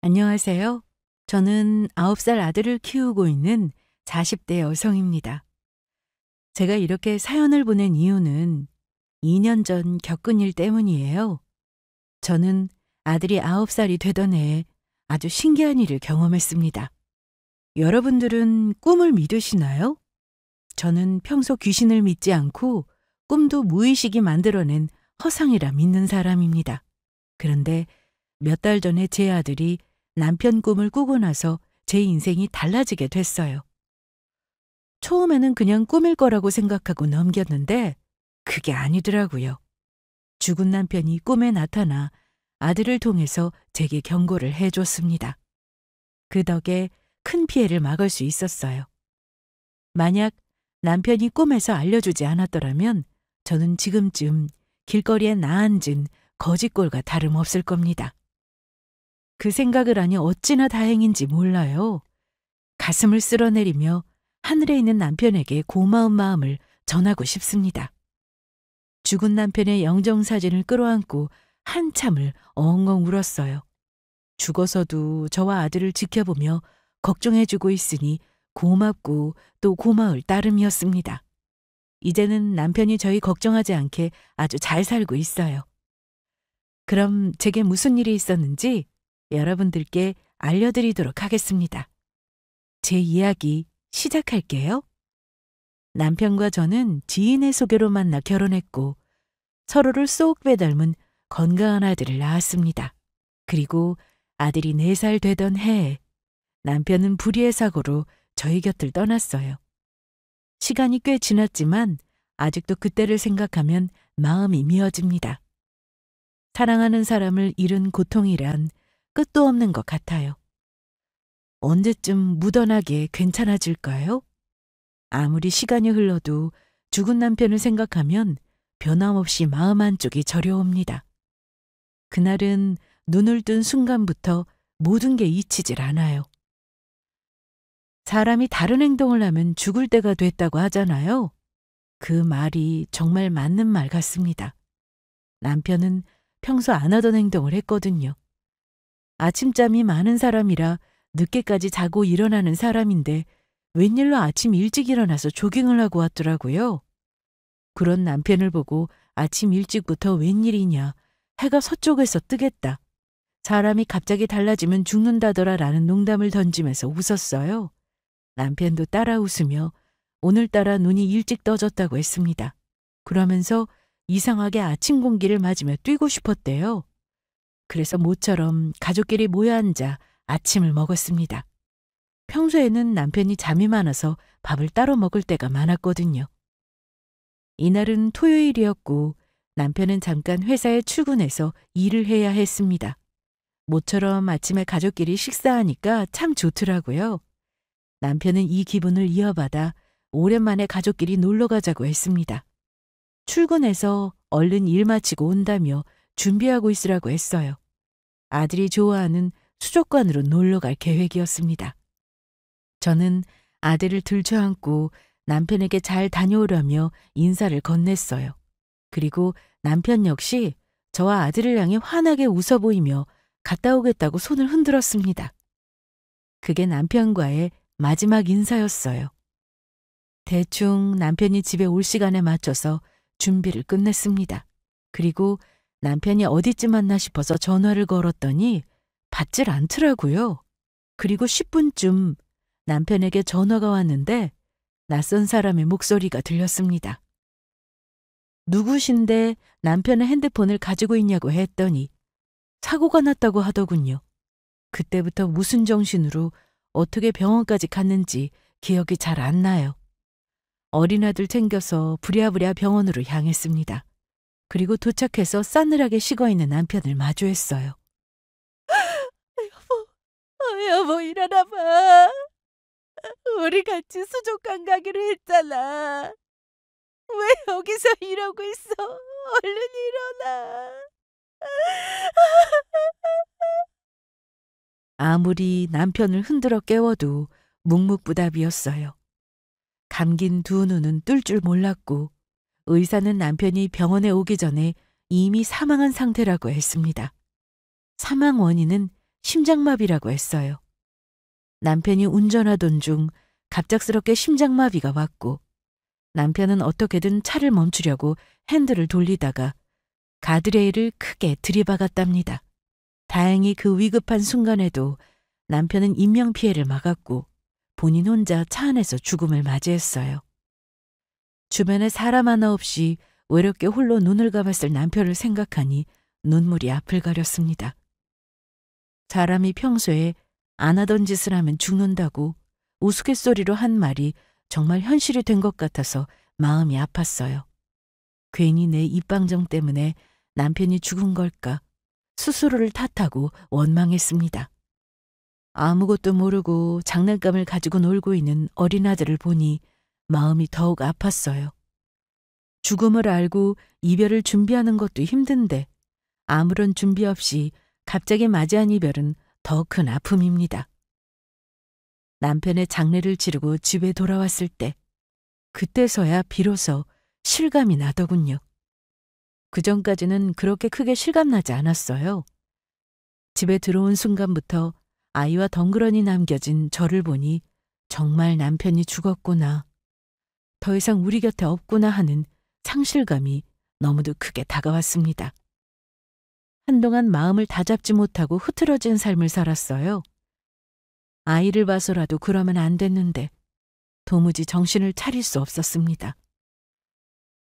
안녕하세요. 저는 9살 아들을 키우고 있는 40대 여성입니다. 제가 이렇게 사연을 보낸 이유는 2년 전 겪은 일 때문이에요. 저는 아들이 9살이 되던 해에 아주 신기한 일을 경험했습니다. 여러분들은 꿈을 믿으시나요? 저는 평소 귀신을 믿지 않고 꿈도 무의식이 만들어낸 허상이라 믿는 사람입니다. 그런데 몇 달 전에 제 아들이 남편 꿈을 꾸고 나서 제 인생이 달라지게 됐어요. 처음에는 그냥 꿈일 거라고 생각하고 넘겼는데 그게 아니더라고요. 죽은 남편이 꿈에 나타나 아들을 통해서 제게 경고를 해줬습니다. 그 덕에 큰 피해를 막을 수 있었어요. 만약 남편이 꿈에서 알려주지 않았더라면 저는 지금쯤 길거리에 나앉은 거지꼴과 다름없을 겁니다. 그 생각을 하니 어찌나 다행인지 몰라요. 가슴을 쓸어내리며 하늘에 있는 남편에게 고마운 마음을 전하고 싶습니다. 죽은 남편의 영정사진을 끌어안고 한참을 엉엉 울었어요. 죽어서도 저와 아들을 지켜보며 걱정해주고 있으니 고맙고 또 고마울 따름이었습니다. 이제는 남편이 저희 걱정하지 않게 아주 잘 살고 있어요. 그럼 제게 무슨 일이 있었는지 여러분들께 알려드리도록 하겠습니다. 제 이야기 시작할게요. 남편과 저는 지인의 소개로 만나 결혼했고 서로를 쏙 빼닮은 건강한 아들을 낳았습니다. 그리고 아들이 4살 되던 해에 남편은 불의의 사고로 저희 곁을 떠났어요. 시간이 꽤 지났지만 아직도 그때를 생각하면 마음이 미어집니다. 사랑하는 사람을 잃은 고통이란 끝도 없는 것 같아요. 언제쯤 묻어나게 괜찮아질까요? 아무리 시간이 흘러도 죽은 남편을 생각하면 변함없이 마음 한쪽이 저려옵니다. 그날은 눈을 뜬 순간부터 모든 게 잊히질 않아요. 사람이 다른 행동을 하면 죽을 때가 됐다고 하잖아요. 그 말이 정말 맞는 말 같습니다. 남편은 평소 안 하던 행동을 했거든요. 아침잠이 많은 사람이라 늦게까지 자고 일어나는 사람인데 웬일로 아침 일찍 일어나서 조깅을 하고 왔더라고요. 그런 남편을 보고 아침 일찍부터 웬일이냐, 해가 서쪽에서 뜨겠다. 사람이 갑자기 달라지면 죽는다더라 라는 농담을 던지면서 웃었어요. 남편도 따라 웃으며 오늘따라 눈이 일찍 떠졌다고 했습니다. 그러면서 이상하게 아침 공기를 맞으며 뛰고 싶었대요. 그래서 모처럼 가족끼리 모여 앉아 아침을 먹었습니다. 평소에는 남편이 잠이 많아서 밥을 따로 먹을 때가 많았거든요. 이날은 토요일이었고 남편은 잠깐 회사에 출근해서 일을 해야 했습니다. 모처럼 아침에 가족끼리 식사하니까 참 좋더라고요. 남편은 이 기분을 이어받아 오랜만에 가족끼리 놀러 가자고 했습니다. 출근해서 얼른 일 마치고 온다며 준비하고 있으라고 했어요. 아들이 좋아하는 수족관으로 놀러 갈 계획이었습니다. 저는 아들을 들쳐안고 남편에게 잘 다녀오라며 인사를 건넸어요. 그리고 남편 역시 저와 아들을 향해 환하게 웃어 보이며 갔다 오겠다고 손을 흔들었습니다. 그게 남편과의 마지막 인사였어요. 대충 남편이 집에 올 시간에 맞춰서 준비를 끝냈습니다. 그리고 남편이 어디쯤 왔나 싶어서 전화를 걸었더니 받질 않더라고요. 그리고 10분쯤 남편에게 전화가 왔는데 낯선 사람의 목소리가 들렸습니다. 누구신데 남편의 핸드폰을 가지고 있냐고 했더니 사고가 났다고 하더군요. 그때부터 무슨 정신으로 어떻게 병원까지 갔는지 기억이 잘 안 나요. 어린아들 챙겨서 부랴부랴 병원으로 향했습니다. 그리고 도착해서 싸늘하게 식어있는 남편을 마주했어요. 여보 일어나봐. 우리 같이 수족관 가기로 했잖아. 왜 여기서 이러고 있어? 얼른 일어나. 아무리 남편을 흔들어 깨워도 묵묵부답이었어요. 감긴 두 눈은 뜰 줄 몰랐고 의사는 남편이 병원에 오기 전에 이미 사망한 상태라고 했습니다. 사망 원인은 심장마비라고 했어요. 남편이 운전하던 중 갑작스럽게 심장마비가 왔고 남편은 어떻게든 차를 멈추려고 핸들을 돌리다가 가드레일을 크게 들이박았답니다. 다행히 그 위급한 순간에도 남편은 인명피해를 막았고 본인 혼자 차 안에서 죽음을 맞이했어요. 주변에 사람 하나 없이 외롭게 홀로 눈을 감았을 남편을 생각하니 눈물이 앞을 가렸습니다. 사람이 평소에 안 하던 짓을 하면 죽는다고 우스갯소리로 한 말이 정말 현실이 된 것 같아서 마음이 아팠어요. 괜히 내 입방정 때문에 남편이 죽은 걸까 스스로를 탓하고 원망했습니다. 아무것도 모르고 장난감을 가지고 놀고 있는 어린아들을 보니 마음이 더욱 아팠어요. 죽음을 알고 이별을 준비하는 것도 힘든데 아무런 준비 없이 갑자기 맞이한 이별은 더 큰 아픔입니다. 남편의 장례를 치르고 집에 돌아왔을 때 그때서야 비로소 실감이 나더군요. 그전까지는 그렇게 크게 실감나지 않았어요. 집에 들어온 순간부터 아이와 덩그러니 남겨진 저를 보니 정말 남편이 죽었구나. 더 이상 우리 곁에 없구나 하는 상실감이 너무도 크게 다가왔습니다. 한동안 마음을 다잡지 못하고 흐트러진 삶을 살았어요. 아이를 봐서라도 그러면 안 됐는데 도무지 정신을 차릴 수 없었습니다.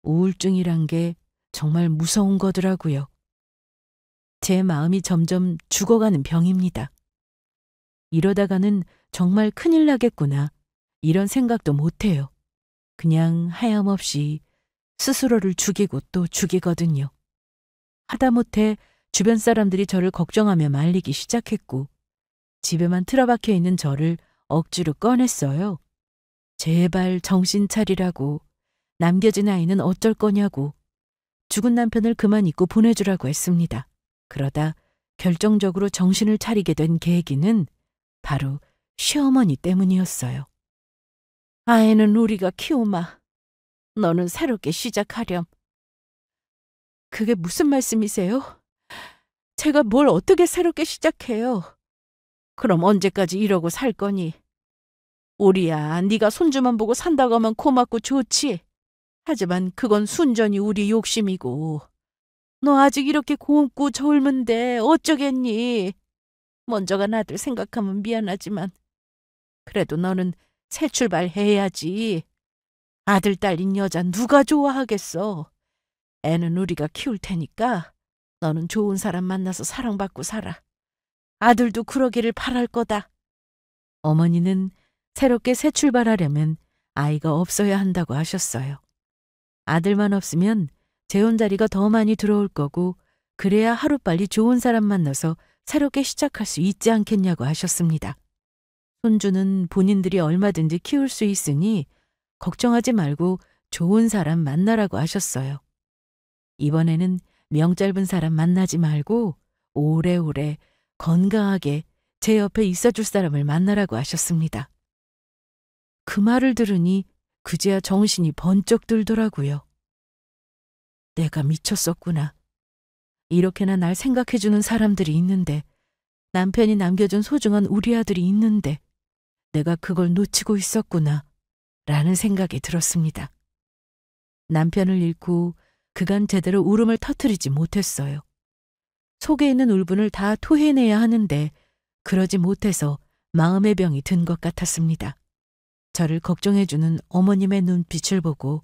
우울증이란 게 정말 무서운 거더라고요. 제 마음이 점점 죽어가는 병입니다. 이러다가는 정말 큰일 나겠구나 이런 생각도 못해요. 그냥 하염없이 스스로를 죽이고 또 죽이거든요. 하다못해 주변 사람들이 저를 걱정하며 말리기 시작했고 집에만 틀어박혀 있는 저를 억지로 꺼냈어요. 제발 정신 차리라고, 남겨진 아이는 어쩔 거냐고, 죽은 남편을 그만 잊고 보내주라고 했습니다. 그러다 결정적으로 정신을 차리게 된 계기는 바로 시어머니 때문이었어요. 아이는 우리가 키우마. 너는 새롭게 시작하렴. 그게 무슨 말씀이세요? 제가 뭘 어떻게 새롭게 시작해요? 그럼 언제까지 이러고 살 거니? 우리야, 네가 손주만 보고 산다고 하면 고맙고 좋지. 하지만 그건 순전히 우리 욕심이고. 너 아직 이렇게 곱고 젊은데 어쩌겠니? 먼저가 나들 생각하면 미안하지만 그래도 너는 새 출발해야지. 아들 딸린 여자 누가 좋아하겠어. 애는 우리가 키울 테니까 너는 좋은 사람 만나서 사랑받고 살아. 아들도 그러기를 바랄 거다. 어머니는 새롭게 새 출발하려면 아이가 없어야 한다고 하셨어요. 아들만 없으면 재혼 자리가 더 많이 들어올 거고 그래야 하루빨리 좋은 사람 만나서 새롭게 시작할 수 있지 않겠냐고 하셨습니다. 손주는 본인들이 얼마든지 키울 수 있으니 걱정하지 말고 좋은 사람 만나라고 하셨어요. 이번에는 명짧은 사람 만나지 말고 오래오래 건강하게 제 옆에 있어줄 사람을 만나라고 하셨습니다. 그 말을 들으니 그제야 정신이 번쩍 들더라고요. 내가 미쳤었구나. 이렇게나 날 생각해주는 사람들이 있는데, 남편이 남겨준 소중한 우리 아들이 있는데 내가 그걸 놓치고 있었구나 라는 생각이 들었습니다. 남편을 잃고 그간 제대로 울음을 터뜨리지 못했어요. 속에 있는 울분을 다 토해내야 하는데 그러지 못해서 마음의 병이 든 것 같았습니다. 저를 걱정해주는 어머님의 눈빛을 보고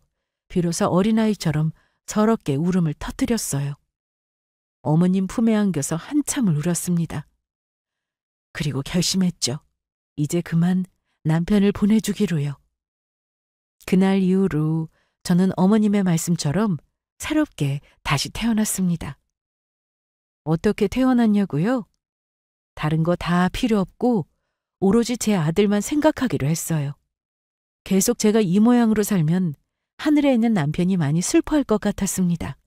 비로소 어린아이처럼 서럽게 울음을 터뜨렸어요. 어머님 품에 안겨서 한참을 울었습니다. 그리고 결심했죠. 이제 그만 남편을 보내주기로요. 그날 이후로 저는 어머님의 말씀처럼 새롭게 다시 태어났습니다. 어떻게 태어났냐고요? 다른 거 다 필요 없고 오로지 제 아들만 생각하기로 했어요. 계속 제가 이 모양으로 살면 하늘에 있는 남편이 많이 슬퍼할 것 같았습니다.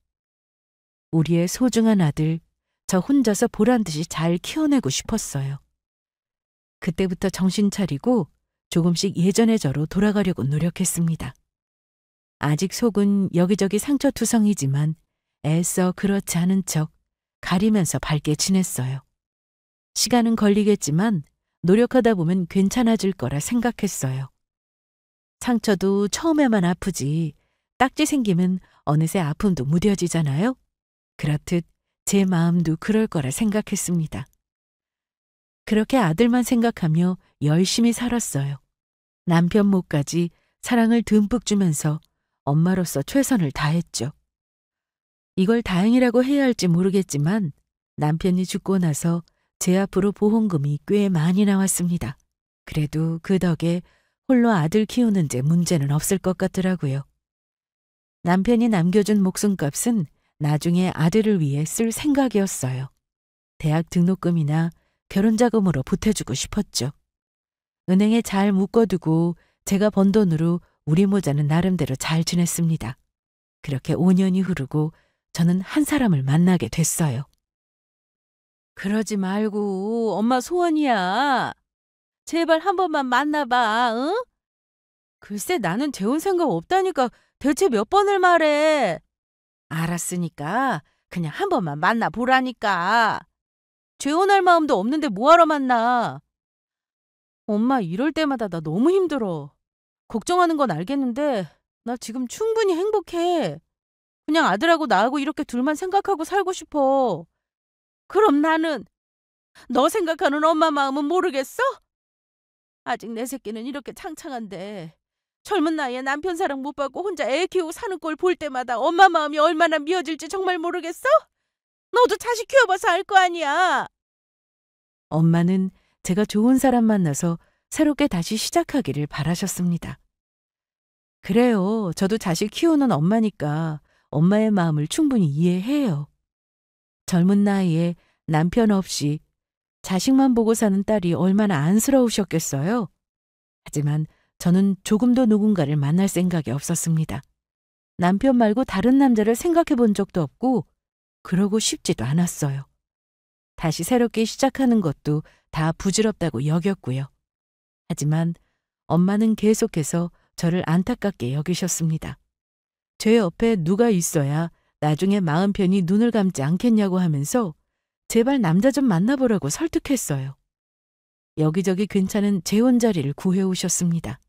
우리의 소중한 아들, 저 혼자서 보란듯이 잘 키워내고 싶었어요. 그때부터 정신 차리고 조금씩 예전의 저로 돌아가려고 노력했습니다. 아직 속은 여기저기 상처투성이지만 애써 그렇지 않은 척 가리면서 밝게 지냈어요. 시간은 걸리겠지만 노력하다 보면 괜찮아질 거라 생각했어요. 상처도 처음에만 아프지 딱지 생기면 어느새 아픔도 무뎌지잖아요. 그렇듯 제 마음도 그럴 거라 생각했습니다. 그렇게 아들만 생각하며 열심히 살았어요. 남편 몫까지 사랑을 듬뿍 주면서 엄마로서 최선을 다했죠. 이걸 다행이라고 해야 할지 모르겠지만 남편이 죽고 나서 제 앞으로 보험금이 꽤 많이 나왔습니다. 그래도 그 덕에 홀로 아들 키우는데 문제는 없을 것 같더라고요. 남편이 남겨준 목숨값은 나중에 아들을 위해 쓸 생각이었어요. 대학 등록금이나 결혼자금으로 보태주고 싶었죠. 은행에 잘 묶어두고 제가 번 돈으로 우리 모자는 나름대로 잘 지냈습니다. 그렇게 5년이 흐르고 저는 한 사람을 만나게 됐어요. 그러지 말고 엄마 소원이야. 제발 한 번만 만나봐, 응? 글쎄 나는 재혼 생각 없다니까 대체 몇 번을 말해. 알았으니까 그냥 한 번만 만나보라니까. 재혼할 마음도 없는데 뭐하러 만나. 엄마 이럴 때마다 나 너무 힘들어. 걱정하는 건 알겠는데 나 지금 충분히 행복해. 그냥 아들하고 나하고 이렇게 둘만 생각하고 살고 싶어. 그럼 나는 너 생각하는 엄마 마음은 모르겠어? 아직 내 새끼는 이렇게 창창한데 젊은 나이에 남편 사랑 못 받고 혼자 애 키우고 사는 꼴 볼 때마다 엄마 마음이 얼마나 미어질지 정말 모르겠어? 너도 자식 키워봐서 알 거 아니야. 엄마는 제가 좋은 사람 만나서 새롭게 다시 시작하기를 바라셨습니다. 그래요. 저도 자식 키우는 엄마니까 엄마의 마음을 충분히 이해해요. 젊은 나이에 남편 없이 자식만 보고 사는 딸이 얼마나 안쓰러우셨겠어요. 하지만 저는 조금도 누군가를 만날 생각이 없었습니다. 남편 말고 다른 남자를 생각해 본 적도 없고 그러고 싶지도 않았어요. 다시 새롭게 시작하는 것도 다 부질없다고 여겼고요. 하지만 엄마는 계속해서 저를 안타깝게 여기셨습니다. 제 옆에 누가 있어야 나중에 마음 편히 눈을 감지 않겠냐고 하면서 제발 남자 좀 만나보라고 설득했어요. 여기저기 괜찮은 재혼 자리를 구해오셨습니다.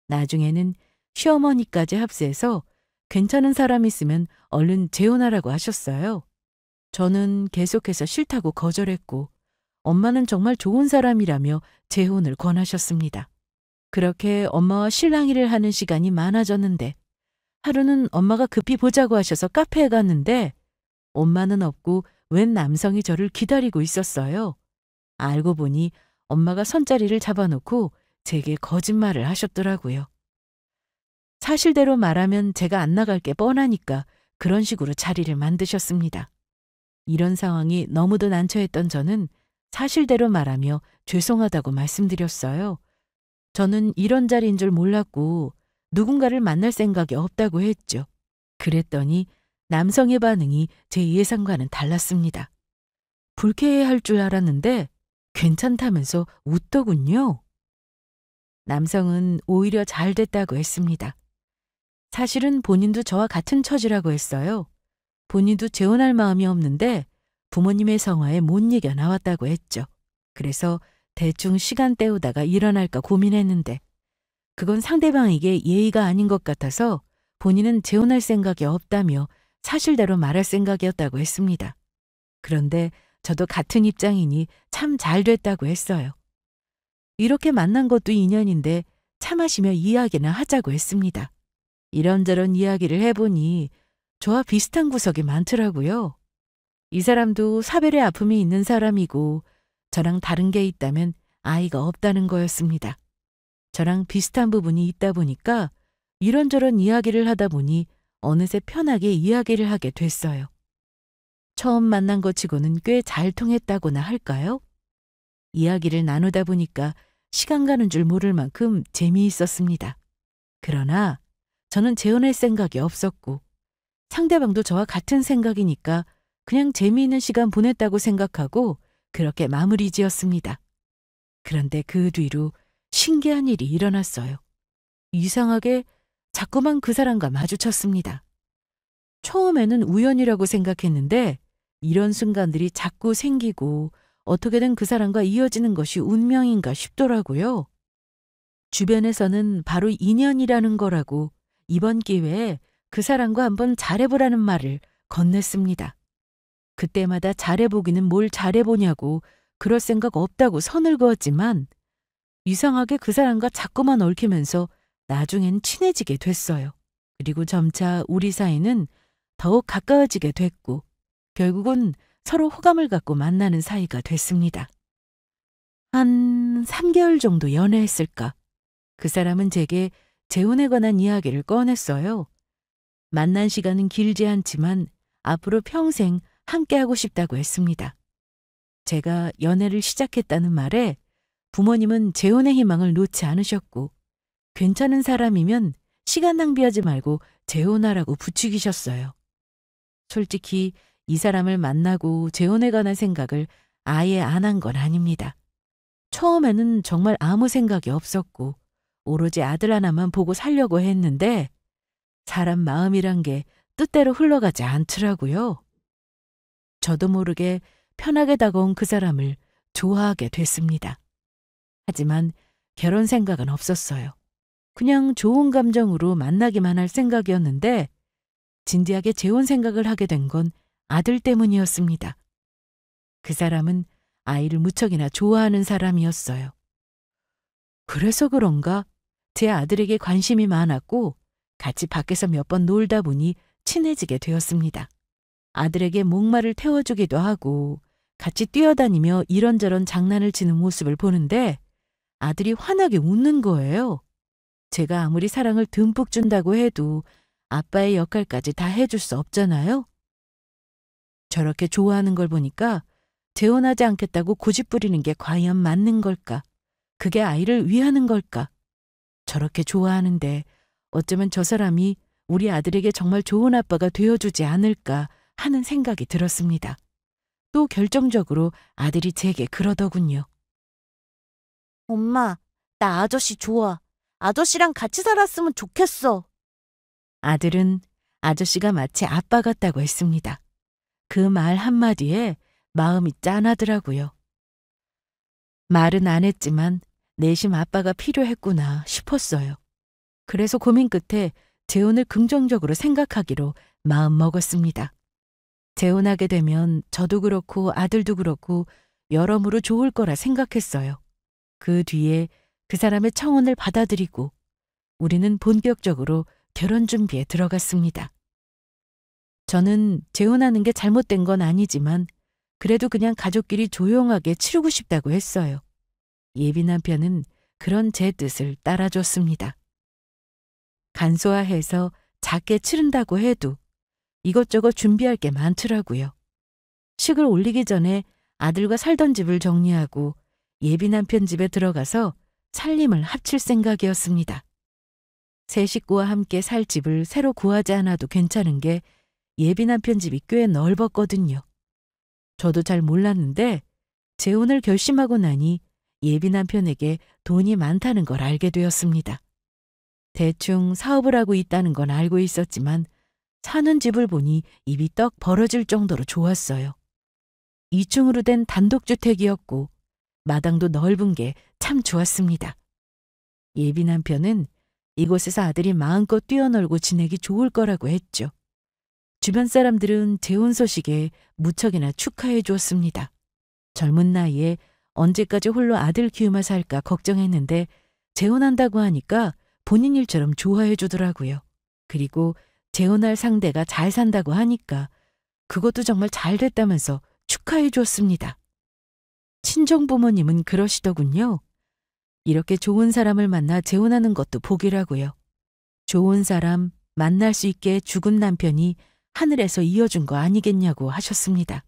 나중에는 시어머니까지 합세해서 괜찮은 사람 있으면 얼른 재혼하라고 하셨어요. 저는 계속해서 싫다고 거절했고 엄마는 정말 좋은 사람이라며 재혼을 권하셨습니다. 그렇게 엄마와 실랑이를 하는 시간이 많아졌는데 하루는 엄마가 급히 보자고 하셔서 카페에 갔는데 엄마는 없고 웬 남성이 저를 기다리고 있었어요. 알고 보니 엄마가 선자리를 잡아놓고 제게 거짓말을 하셨더라고요. 사실대로 말하면 제가 안 나갈 게 뻔하니까 그런 식으로 자리를 만드셨습니다. 이런 상황이 너무도 난처했던 저는 사실대로 말하며 죄송하다고 말씀드렸어요. 저는 이런 자리인 줄 몰랐고 누군가를 만날 생각이 없다고 했죠. 그랬더니 남성의 반응이 제 예상과는 달랐습니다. 불쾌해할 줄 알았는데 괜찮다면서 웃더군요. 남성은 오히려 잘 됐다고 했습니다. 사실은 본인도 저와 같은 처지라고 했어요. 본인도 재혼할 마음이 없는데 부모님의 성화에 못 이겨 나왔다고 했죠. 그래서 대충 시간 때우다가 일어날까 고민했는데 그건 상대방에게 예의가 아닌 것 같아서 본인은 재혼할 생각이 없다며 사실대로 말할 생각이었다고 했습니다. 그런데 저도 같은 입장이니 참 잘 됐다고 했어요. 이렇게 만난 것도 인연인데 차 마시며 이야기나 하자고 했습니다. 이런저런 이야기를 해보니 저와 비슷한 구석이 많더라고요. 이 사람도 사별의 아픔이 있는 사람이고 저랑 다른 게 있다면 아이가 없다는 거였습니다. 저랑 비슷한 부분이 있다 보니까 이런저런 이야기를 하다 보니 어느새 편하게 이야기를 하게 됐어요. 처음 만난 것 치고는 꽤 잘 통했다고나 할까요? 이야기를 나누다 보니까 시간 가는 줄 모를 만큼 재미있었습니다. 그러나 저는 재혼할 생각이 없었고 상대방도 저와 같은 생각이니까 그냥 재미있는 시간 보냈다고 생각하고 그렇게 마무리 지었습니다. 그런데 그 뒤로 신기한 일이 일어났어요. 이상하게 자꾸만 그 사람과 마주쳤습니다. 처음에는 우연이라고 생각했는데 이런 순간들이 자꾸 생기고 어떻게든 그 사람과 이어지는 것이 운명인가 싶더라고요. 주변에서는 바로 인연이라는 거라고 이번 기회에 그 사람과 한번 잘해보라는 말을 건넸습니다. 그때마다 잘해보기는 뭘 잘해보냐고 그럴 생각 없다고 선을 그었지만 이상하게 그 사람과 자꾸만 얽히면서 나중엔 친해지게 됐어요. 그리고 점차 우리 사이는 더욱 가까워지게 됐고 결국은 서로 호감을 갖고 만나는 사이가 됐습니다. 한 3개월 정도 연애했을까? 그 사람은 제게 재혼에 관한 이야기를 꺼냈어요. 만난 시간은 길지 않지만 앞으로 평생 함께하고 싶다고 했습니다. 제가 연애를 시작했다는 말에 부모님은 재혼의 희망을 놓지 않으셨고 괜찮은 사람이면 시간 낭비하지 말고 재혼하라고 부추기셨어요. 솔직히 이 사람을 만나고 재혼에 관한 생각을 아예 안 한 건 아닙니다. 처음에는 정말 아무 생각이 없었고 오로지 아들 하나만 보고 살려고 했는데 사람 마음이란 게 뜻대로 흘러가지 않더라고요. 저도 모르게 편하게 다가온 그 사람을 좋아하게 됐습니다. 하지만 결혼 생각은 없었어요. 그냥 좋은 감정으로 만나기만 할 생각이었는데 진지하게 재혼 생각을 하게 된 건 아들 때문이었습니다. 그 사람은 아이를 무척이나 좋아하는 사람이었어요. 그래서 그런가 제 아들에게 관심이 많았고 같이 밖에서 몇 번 놀다 보니 친해지게 되었습니다. 아들에게 목말을 태워주기도 하고 같이 뛰어다니며 이런저런 장난을 치는 모습을 보는데 아들이 환하게 웃는 거예요. 제가 아무리 사랑을 듬뿍 준다고 해도 아빠의 역할까지 다 해줄 수 없잖아요. 저렇게 좋아하는 걸 보니까 재혼하지 않겠다고 고집부리는 게 과연 맞는 걸까? 그게 아이를 위하는 걸까? 저렇게 좋아하는데 어쩌면 저 사람이 우리 아들에게 정말 좋은 아빠가 되어주지 않을까 하는 생각이 들었습니다. 또 결정적으로 아들이 제게 그러더군요. 엄마, 나 아저씨 좋아. 아저씨랑 같이 살았으면 좋겠어. 아들은 아저씨가 마치 아빠 같다고 했습니다. 그 말 한마디에 마음이 짠하더라고요. 말은 안 했지만 내심 아빠가 필요했구나 싶었어요. 그래서 고민 끝에 재혼을 긍정적으로 생각하기로 마음먹었습니다. 재혼하게 되면 저도 그렇고 아들도 그렇고 여러모로 좋을 거라 생각했어요. 그 뒤에 그 사람의 청혼을 받아들이고 우리는 본격적으로 결혼 준비에 들어갔습니다. 저는 재혼하는 게 잘못된 건 아니지만 그래도 그냥 가족끼리 조용하게 치르고 싶다고 했어요. 예비 남편은 그런 제 뜻을 따라줬습니다. 간소화해서 작게 치른다고 해도 이것저것 준비할 게 많더라고요. 식을 올리기 전에 아들과 살던 집을 정리하고 예비 남편 집에 들어가서 살림을 합칠 생각이었습니다. 새 식구와 함께 살 집을 새로 구하지 않아도 괜찮은 게 예비 남편 집이 꽤 넓었거든요. 저도 잘 몰랐는데 재혼을 결심하고 나니 예비 남편에게 돈이 많다는 걸 알게 되었습니다. 대충 사업을 하고 있다는 건 알고 있었지만 사는 집을 보니 입이 떡 벌어질 정도로 좋았어요. 2층으로 된 단독주택이었고 마당도 넓은 게 참 좋았습니다. 예비 남편은 이곳에서 아들이 마음껏 뛰어놀고 지내기 좋을 거라고 했죠. 주변 사람들은 재혼 소식에 무척이나 축하해 주었습니다. 젊은 나이에 언제까지 홀로 아들 키우며 살까 걱정했는데 재혼한다고 하니까 본인 일처럼 좋아해 주더라고요. 그리고 재혼할 상대가 잘 산다고 하니까 그것도 정말 잘 됐다면서 축하해 주었습니다. 친정부모님은 그러시더군요. 이렇게 좋은 사람을 만나 재혼하는 것도 복이라고요. 좋은 사람 만날 수 있게 죽은 남편이 하늘에서 이어준 거 아니겠냐고 하셨습니다.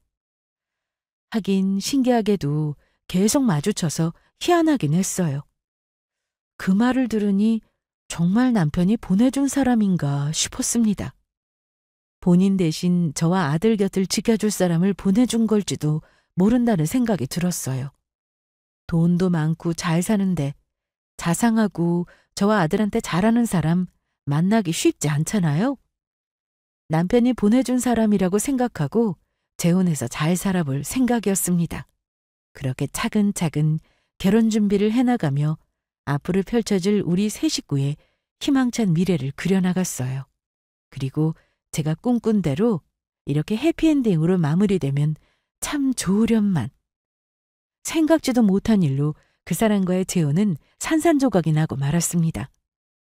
하긴 신기하게도 계속 마주쳐서 희한하긴 했어요. 그 말을 들으니 정말 남편이 보내준 사람인가 싶었습니다. 본인 대신 저와 아들 곁을 지켜줄 사람을 보내준 걸지도 모른다는 생각이 들었어요. 돈도 많고 잘 사는데 자상하고 저와 아들한테 잘하는 사람 만나기 쉽지 않잖아요. 남편이 보내준 사람이라고 생각하고 재혼해서 잘 살아볼 생각이었습니다. 그렇게 차근차근 결혼 준비를 해나가며 앞으로 펼쳐질 우리 세 식구의 희망찬 미래를 그려나갔어요. 그리고 제가 꿈꾼 대로 이렇게 해피엔딩으로 마무리되면 참 좋으련만. 생각지도 못한 일로 그 사람과의 재혼은 산산조각이 나고 말았습니다.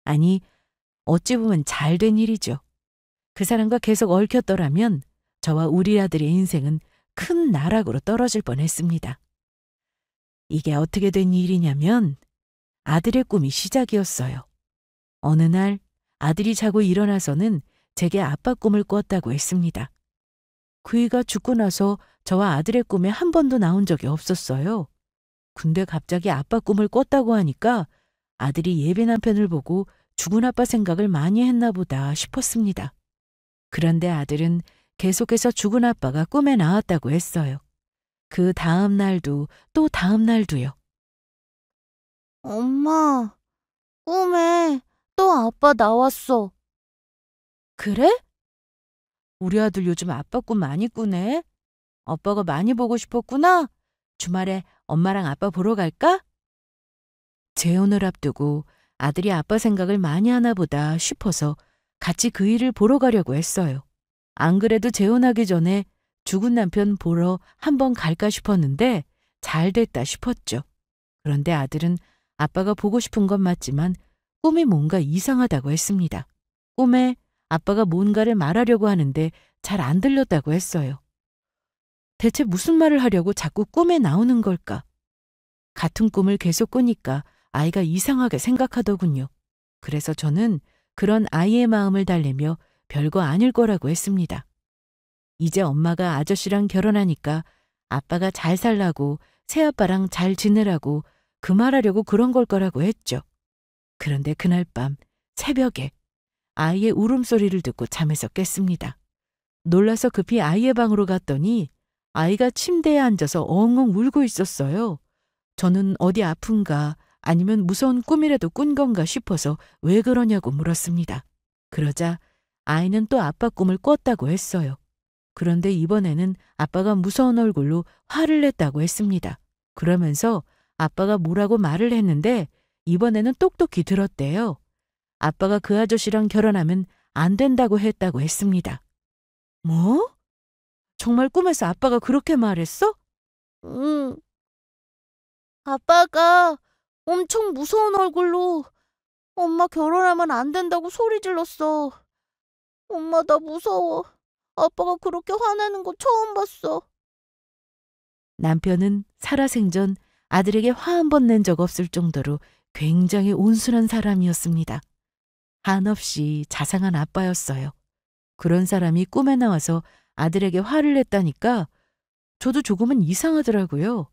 아니, 어찌 보면 잘된 일이죠. 그 사람과 계속 얽혔더라면 저와 우리 아들의 인생은 큰 나락으로 떨어질 뻔했습니다. 이게 어떻게 된 일이냐면 아들의 꿈이 시작이었어요. 어느 날 아들이 자고 일어나서는 제게 아빠 꿈을 꿨다고 했습니다. 그이가 죽고 나서 저와 아들의 꿈에 한 번도 나온 적이 없었어요. 근데 갑자기 아빠 꿈을 꿨다고 하니까 아들이 예비 남편을 보고 죽은 아빠 생각을 많이 했나 보다 싶었습니다. 그런데 아들은 계속해서 죽은 아빠가 꿈에 나왔다고 했어요. 그 다음 날도 또 다음 날도요. 엄마, 꿈에 또 아빠 나왔어. 그래? 우리 아들 요즘 아빠 꿈 많이 꾸네. 아빠가 많이 보고 싶었구나. 주말에 엄마랑 아빠 보러 갈까? 재혼을 앞두고 아들이 아빠 생각을 많이 하나 보다 싶어서 같이 그 일을 보러 가려고 했어요. 안 그래도 재혼하기 전에 죽은 남편 보러 한번 갈까 싶었는데 잘 됐다 싶었죠. 그런데 아들은 아빠가 보고 싶은 건 맞지만 꿈이 뭔가 이상하다고 했습니다. 꿈에 아빠가 뭔가를 말하려고 하는데 잘 안 들렸다고 했어요. 대체 무슨 말을 하려고 자꾸 꿈에 나오는 걸까? 같은 꿈을 계속 꾸니까 아이가 이상하게 생각하더군요. 그래서 저는 그런 아이의 마음을 달래며 별거 아닐 거라고 했습니다. 이제 엄마가 아저씨랑 결혼하니까 아빠가 잘 살라고 새아빠랑 잘 지내라고 그 말하려고 그런 걸 거라고 했죠. 그런데 그날 밤 새벽에 아이의 울음소리를 듣고 잠에서 깼습니다. 놀라서 급히 아이의 방으로 갔더니 아이가 침대에 앉아서 엉엉 울고 있었어요. 저는 어디 아픈가 아니면 무서운 꿈이라도 꾼 건가 싶어서 왜 그러냐고 물었습니다. 그러자 아이는 또 아빠 꿈을 꿨다고 했어요. 그런데 이번에는 아빠가 무서운 얼굴로 화를 냈다고 했습니다. 그러면서 아빠가 뭐라고 말을 했는데 이번에는 똑똑히 들었대요. 아빠가 그 아저씨랑 결혼하면 안 된다고 했다고 했습니다. 뭐? 정말 꿈에서 아빠가 그렇게 말했어? 응. 아빠가 엄청 무서운 얼굴로 엄마 결혼하면 안 된다고 소리 질렀어. 엄마 나 무서워. 아빠가 그렇게 화내는 거 처음 봤어. 남편은 살아생전 아들에게 화 한 번 낸 적 없을 정도로 굉장히 온순한 사람이었습니다. 한없이 자상한 아빠였어요. 그런 사람이 꿈에 나와서 아들에게 화를 냈다니까 저도 조금은 이상하더라고요.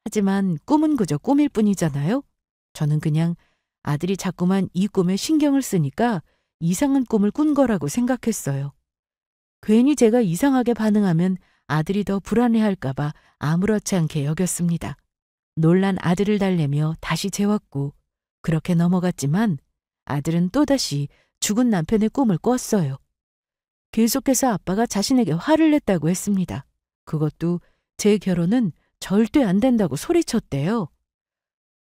하지만 꿈은 그저 꿈일 뿐이잖아요. 저는 그냥 아들이 자꾸만 이 꿈에 신경을 쓰니까 이상한 꿈을 꾼 거라고 생각했어요. 괜히 제가 이상하게 반응하면 아들이 더 불안해할까 봐 아무렇지 않게 여겼습니다. 놀란 아들을 달래며 다시 재웠고 그렇게 넘어갔지만 아들은 또다시 죽은 남편의 꿈을 꿨어요. 계속해서 아빠가 자신에게 화를 냈다고 했습니다. 그것도 제 결혼은 절대 안 된다고 소리쳤대요.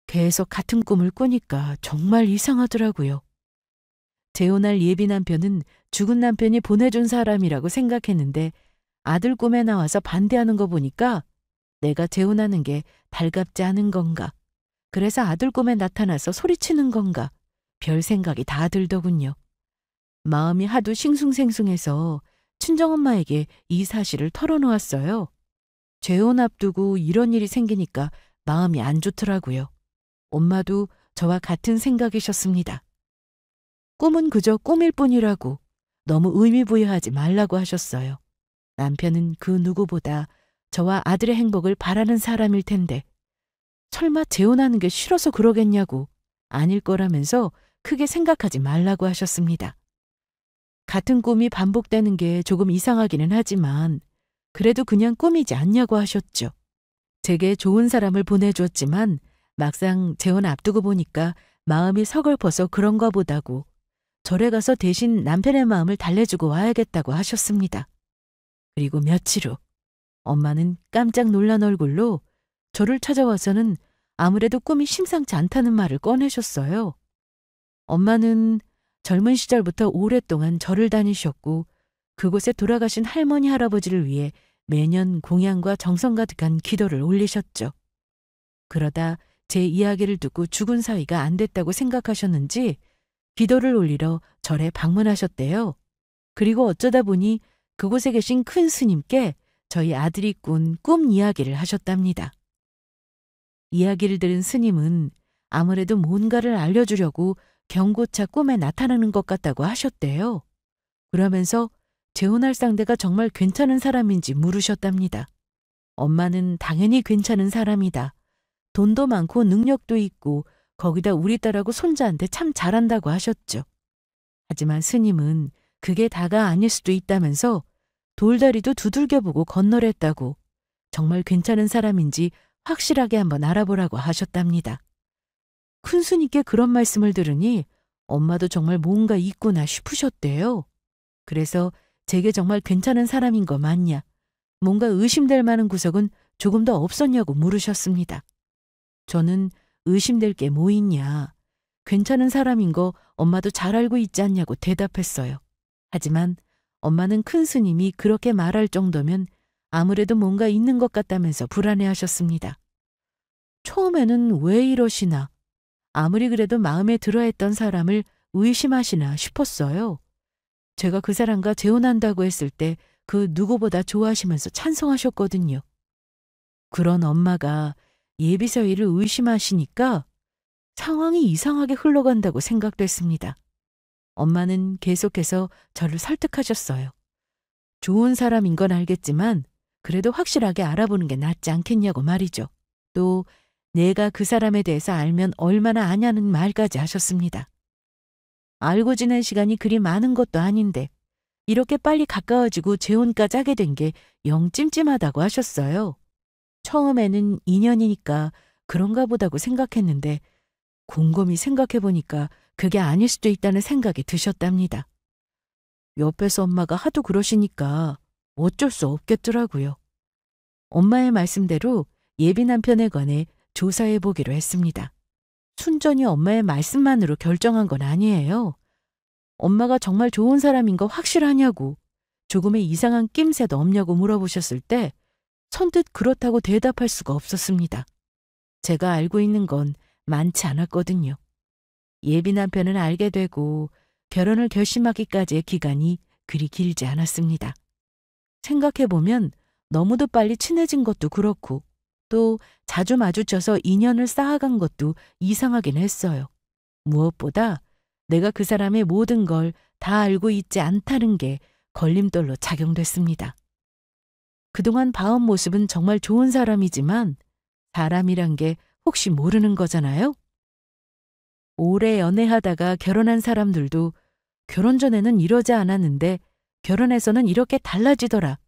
계속 같은 꿈을 꾸니까 정말 이상하더라고요. 재혼할 예비 남편은 죽은 남편이 보내준 사람이라고 생각했는데 아들 꿈에 나와서 반대하는 거 보니까 내가 재혼하는 게 달갑지 않은 건가? 그래서 아들 꿈에 나타나서 소리치는 건가? 별 생각이 다 들더군요. 마음이 하도 싱숭생숭해서 친정엄마에게 이 사실을 털어놓았어요. 재혼 앞두고 이런 일이 생기니까 마음이 안 좋더라고요. 엄마도 저와 같은 생각이셨습니다. 꿈은 그저 꿈일 뿐이라고 너무 의미부여하지 말라고 하셨어요. 남편은 그 누구보다 저와 아들의 행복을 바라는 사람일 텐데 설마 재혼하는 게 싫어서 그러겠냐고 아닐 거라면서 크게 생각하지 말라고 하셨습니다. 같은 꿈이 반복되는 게 조금 이상하기는 하지만 그래도 그냥 꿈이지 않냐고 하셨죠. 제게 좋은 사람을 보내주었지만 막상 재혼 앞두고 보니까 마음이 서글퍼서 그런가 보다고 절에 가서 대신 남편의 마음을 달래주고 와야겠다고 하셨습니다. 그리고 며칠 후 엄마는 깜짝 놀란 얼굴로 저를 찾아와서는 아무래도 꿈이 심상치 않다는 말을 꺼내셨어요. 엄마는 젊은 시절부터 오랫동안 절을 다니셨고 그곳에 돌아가신 할머니 할아버지를 위해 매년 공양과 정성 가득한 기도를 올리셨죠. 그러다 제 이야기를 듣고 죽은 사이가 안 됐다고 생각하셨는지 기도를 올리러 절에 방문하셨대요. 그리고 어쩌다 보니 그곳에 계신 큰 스님께 저희 아들이 꾼 꿈 이야기를 하셨답니다. 이야기를 들은 스님은 아무래도 뭔가를 알려주려고 경고차 꿈에 나타나는 것 같다고 하셨대요. 그러면서 재혼할 상대가 정말 괜찮은 사람인지 물으셨답니다. 엄마는 당연히 괜찮은 사람이다. 돈도 많고 능력도 있고 거기다 우리 딸하고 손자한테 참 잘한다고 하셨죠. 하지만 스님은 그게 다가 아닐 수도 있다면서 돌다리도 두들겨보고 건너랬다고 정말 괜찮은 사람인지 확실하게 한번 알아보라고 하셨답니다. 큰 스님께 그런 말씀을 들으니 엄마도 정말 뭔가 있구나 싶으셨대요. 그래서 제게 정말 괜찮은 사람인 거 맞냐? 뭔가 의심될 만한 구석은 조금 더 없었냐고 물으셨습니다. 저는 의심될 게 뭐 있냐? 괜찮은 사람인 거 엄마도 잘 알고 있지 않냐고 대답했어요. 하지만 엄마는 큰 스님이 그렇게 말할 정도면 아무래도 뭔가 있는 것 같다면서 불안해하셨습니다. 처음에는 왜 이러시나? 아무리 그래도 마음에 들어했던 사람을 의심하시나 싶었어요. 제가 그 사람과 재혼한다고 했을 때 그 누구보다 좋아하시면서 찬성하셨거든요. 그런 엄마가 예비서이를 의심하시니까 상황이 이상하게 흘러간다고 생각됐습니다. 엄마는 계속해서 저를 설득하셨어요. 좋은 사람인 건 알겠지만 그래도 확실하게 알아보는 게 낫지 않겠냐고 말이죠. 또 내가 그 사람에 대해서 알면 얼마나 아냐는 말까지 하셨습니다. 알고 지낸 시간이 그리 많은 것도 아닌데 이렇게 빨리 가까워지고 재혼까지 하게 된 게 영 찜찜하다고 하셨어요. 처음에는 인연이니까 그런가 보다고 생각했는데 곰곰이 생각해보니까 그게 아닐 수도 있다는 생각이 드셨답니다. 옆에서 엄마가 하도 그러시니까 어쩔 수 없겠더라고요. 엄마의 말씀대로 예비 남편에 관해 조사해 보기로 했습니다. 순전히 엄마의 말씀만으로 결정한 건 아니에요. 엄마가 정말 좋은 사람인 거 확실하냐고, 조금의 이상한 낌새도 없냐고 물어보셨을 때 선뜻 그렇다고 대답할 수가 없었습니다. 제가 알고 있는 건 많지 않았거든요. 예비 남편은 알게 되고 결혼을 결심하기까지의 기간이 그리 길지 않았습니다. 생각해보면 너무도 빨리 친해진 것도 그렇고 또 자주 마주쳐서 인연을 쌓아간 것도 이상하긴 했어요. 무엇보다 내가 그 사람의 모든 걸 다 알고 있지 않다는 게 걸림돌로 작용됐습니다. 그동안 봐온 모습은 정말 좋은 사람이지만 사람이란 게 혹시 모르는 거잖아요? 오래 연애하다가 결혼한 사람들도 결혼 전에는 이러지 않았는데 결혼해서는 이렇게 달라지더라.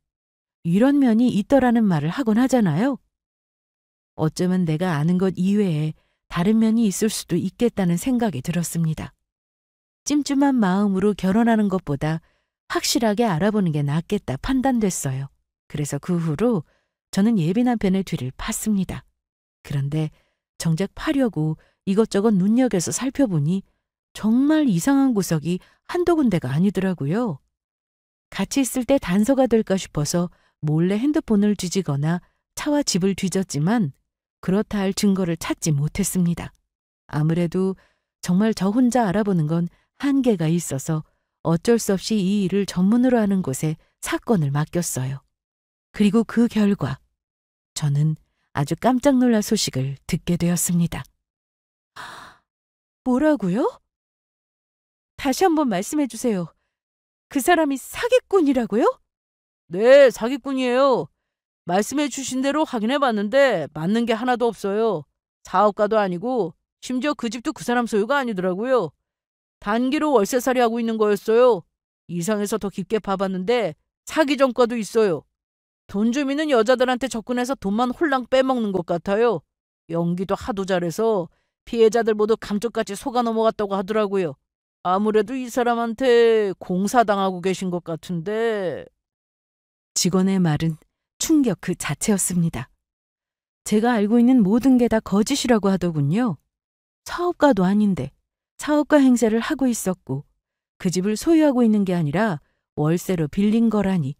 이런 면이 있더라는 말을 하곤 하잖아요. 어쩌면 내가 아는 것 이외에 다른 면이 있을 수도 있겠다는 생각이 들었습니다. 찜찜한 마음으로 결혼하는 것보다 확실하게 알아보는 게 낫겠다 판단됐어요. 그래서 그 후로 저는 예비 남편의 뒤를 팠습니다. 그런데 정작 파려고 이것저것 눈여겨서 살펴보니 정말 이상한 구석이 한두 군데가 아니더라고요. 같이 있을 때 단서가 될까 싶어서 몰래 핸드폰을 뒤지거나 차와 집을 뒤졌지만 그렇다 할 증거를 찾지 못했습니다. 아무래도 정말 저 혼자 알아보는 건 한계가 있어서 어쩔 수 없이 이 일을 전문으로 하는 곳에 사건을 맡겼어요. 그리고 그 결과 저는 아주 깜짝 놀랄 소식을 듣게 되었습니다. 뭐라고요? 다시 한번 말씀해 주세요. 그 사람이 사기꾼이라고요? 네, 사기꾼이에요. 말씀해 주신 대로 확인해 봤는데 맞는 게 하나도 없어요. 사업가도 아니고 심지어 그 집도 그 사람 소유가 아니더라고요. 단기로 월세살이 하고 있는 거였어요. 이상해서 더 깊게 봐봤는데 사기 전과도 있어요. 돈 좀 있는 여자들한테 접근해서 돈만 홀랑 빼먹는 것 같아요. 연기도 하도 잘해서 피해자들 모두 감쪽같이 속아 넘어갔다고 하더라고요. 아무래도 이 사람한테 공사당하고 계신 것 같은데. 직원의 말은 충격 그 자체였습니다. 제가 알고 있는 모든 게 다 거짓이라고 하더군요. 사업가도 아닌데 사업가 행세를 하고 있었고 그 집을 소유하고 있는 게 아니라 월세로 빌린 거라니.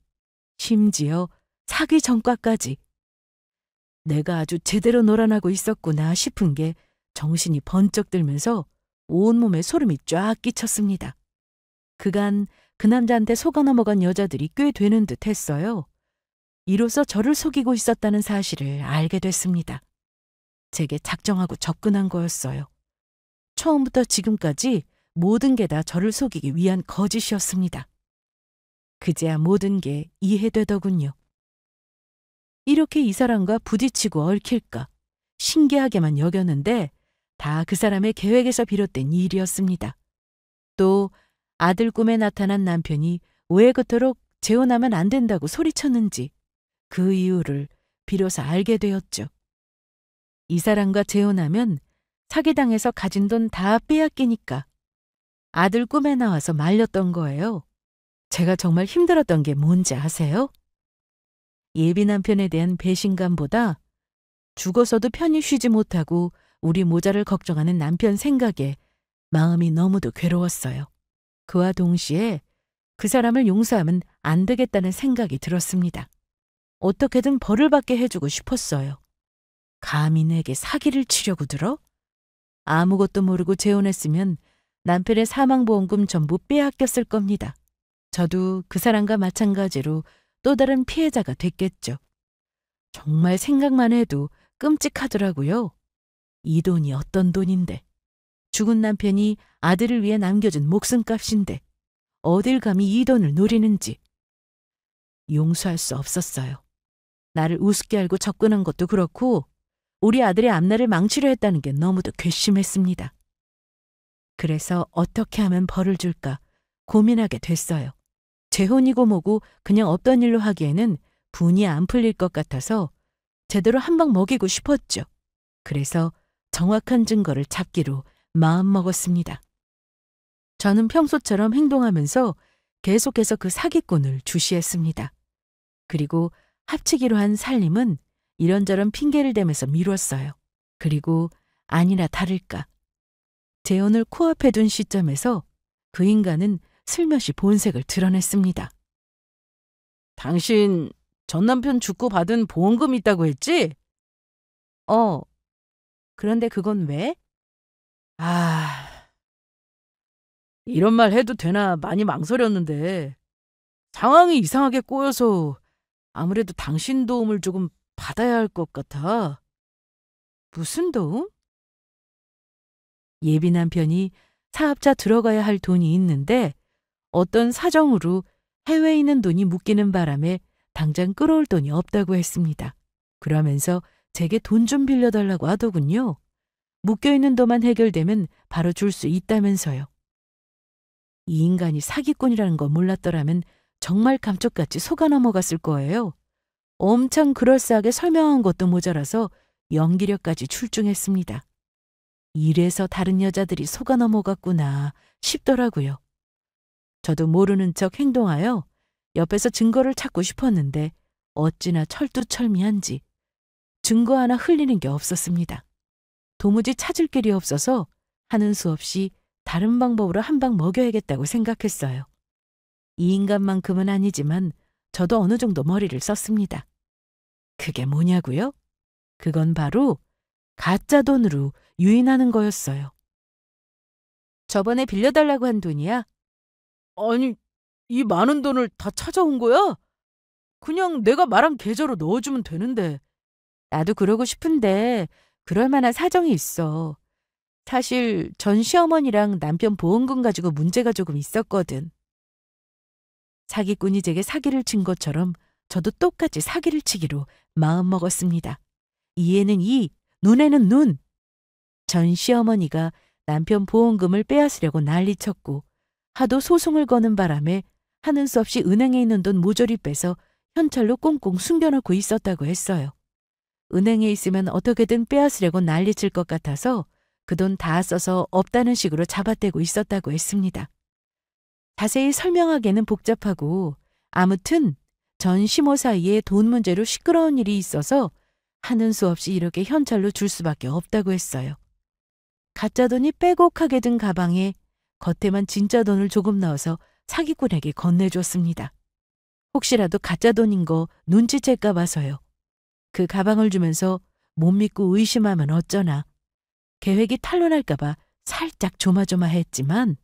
심지어 사기 전과까지. 내가 아주 제대로 놀아나고 있었구나 싶은 게 정신이 번쩍 들면서 온몸에 소름이 쫙 끼쳤습니다. 그간 그 남자한테 속아 넘어간 여자들이 꽤 되는 듯 했어요. 이로써 저를 속이고 있었다는 사실을 알게 됐습니다. 제게 작정하고 접근한 거였어요. 처음부터 지금까지 모든 게 다 저를 속이기 위한 거짓이었습니다. 그제야 모든 게 이해되더군요. 이렇게 이 사람과 부딪히고 얽힐까 신기하게만 여겼는데 다 그 사람의 계획에서 비롯된 일이었습니다. 또 아들 꿈에 나타난 남편이 왜 그토록 재혼하면 안 된다고 소리쳤는지 그 이유를 비로소 알게 되었죠. 이 사람과 재혼하면 사기당해서 가진 돈 다 빼앗기니까 아들 꿈에 나와서 말렸던 거예요. 제가 정말 힘들었던 게 뭔지 아세요? 예비 남편에 대한 배신감보다 죽어서도 편히 쉬지 못하고 우리 모자를 걱정하는 남편 생각에 마음이 너무도 괴로웠어요. 그와 동시에 그 사람을 용서하면 안 되겠다는 생각이 들었습니다. 어떻게든 벌을 받게 해주고 싶었어요. 감히 내게 사기를 치려고 들어? 아무것도 모르고 재혼했으면 남편의 사망보험금 전부 빼앗겼을 겁니다. 저도 그 사람과 마찬가지로 또 다른 피해자가 됐겠죠. 정말 생각만 해도 끔찍하더라고요. 이 돈이 어떤 돈인데, 죽은 남편이 아들을 위해 남겨준 목숨값인데 어딜 감히 이 돈을 노리는지. 용서할 수 없었어요. 나를 우습게 알고 접근한 것도 그렇고 우리 아들의 앞날을 망치려 했다는 게 너무도 괘씸했습니다. 그래서 어떻게 하면 벌을 줄까 고민하게 됐어요. 재혼이고 뭐고 그냥 없던 일로 하기에는 분이 안 풀릴 것 같아서 제대로 한 방 먹이고 싶었죠. 그래서 정확한 증거를 잡기로 마음먹었습니다. 저는 평소처럼 행동하면서 계속해서 그 사기꾼을 주시했습니다. 그리고 합치기로 한 살림은 이런저런 핑계를 대면서 미뤘어요. 그리고 아니나 다를까. 재혼을 코앞에 둔 시점에서 그 인간은 슬며시 본색을 드러냈습니다. 당신 전 남편 죽고 받은 보험금 있다고 했지? 그런데 그건 왜? 이런 말 해도 되나 많이 망설였는데 상황이 이상하게 꼬여서 아무래도 당신 도움을 조금 받아야 할 것 같아. 무슨 도움? 예비 남편이 사업자 들어가야 할 돈이 있는데 어떤 사정으로 해외에 있는 돈이 묶이는 바람에 당장 끌어올 돈이 없다고 했습니다. 그러면서 제게 돈 좀 빌려달라고 하더군요. 묶여있는 돈만 해결되면 바로 줄 수 있다면서요. 이 인간이 사기꾼이라는 거 몰랐더라면 정말 감쪽같이 속아 넘어갔을 거예요. 엄청 그럴싸하게 설명한 것도 모자라서 연기력까지 출중했습니다. 이래서 다른 여자들이 속아 넘어갔구나 싶더라고요. 저도 모르는 척 행동하여 옆에서 증거를 찾고 싶었는데 어찌나 철두철미한지 증거 하나 흘리는 게 없었습니다. 도무지 찾을 길이 없어서 하는 수 없이 다른 방법으로 한 방 먹여야겠다고 생각했어요. 이 인간만큼은 아니지만 저도 어느 정도 머리를 썼습니다. 그게 뭐냐고요? 그건 바로 가짜 돈으로 유인하는 거였어요. 저번에 빌려달라고 한 돈이야? 아니, 이 많은 돈을 다 찾아온 거야? 그냥 내가 말한 계좌로 넣어주면 되는데. 나도 그러고 싶은데 그럴 만한 사정이 있어. 사실 전 시어머니랑 남편 보험금 가지고 문제가 조금 있었거든. 사기꾼이 제게 사기를 친 것처럼 저도 똑같이 사기를 치기로 마음먹었습니다. 이에는 이, 눈에는 눈. 전 시어머니가 남편 보험금을 빼앗으려고 난리쳤고 하도 소송을 거는 바람에 하는 수 없이 은행에 있는 돈 모조리 빼서 현찰로 꽁꽁 숨겨놓고 있었다고 했어요. 은행에 있으면 어떻게든 빼앗으려고 난리칠 것 같아서 그 돈 다 써서 없다는 식으로 잡아떼고 있었다고 했습니다. 자세히 설명하기에는 복잡하고 아무튼 전 시모 사이에 돈 문제로 시끄러운 일이 있어서 하는 수 없이 이렇게 현찰로 줄 수밖에 없다고 했어요. 가짜 돈이 빼곡하게 든 가방에 겉에만 진짜 돈을 조금 넣어서 사기꾼에게 건네줬습니다. 혹시라도 가짜 돈인 거 눈치챌까 봐서요. 그 가방을 주면서 못 믿고 의심하면 어쩌나. 계획이 탄로날까 봐 살짝 조마조마했지만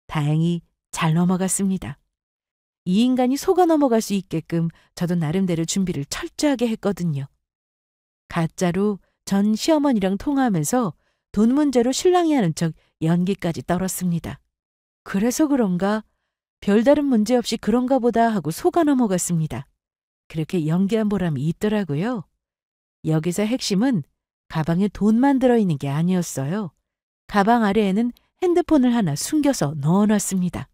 다행히 잘 넘어갔습니다. 이 인간이 속아 넘어갈 수 있게끔 저도 나름대로 준비를 철저하게 했거든요. 가짜로 전 시어머니랑 통화하면서 돈 문제로 실랑이 하는 척 연기까지 떨었습니다. 그래서 그런가 별다른 문제 없이 그런가 보다 하고 속아 넘어갔습니다. 그렇게 연기한 보람이 있더라고요. 여기서 핵심은 가방에 돈만 들어있는 게 아니었어요. 가방 아래에는 핸드폰을 하나 숨겨서 넣어놨습니다.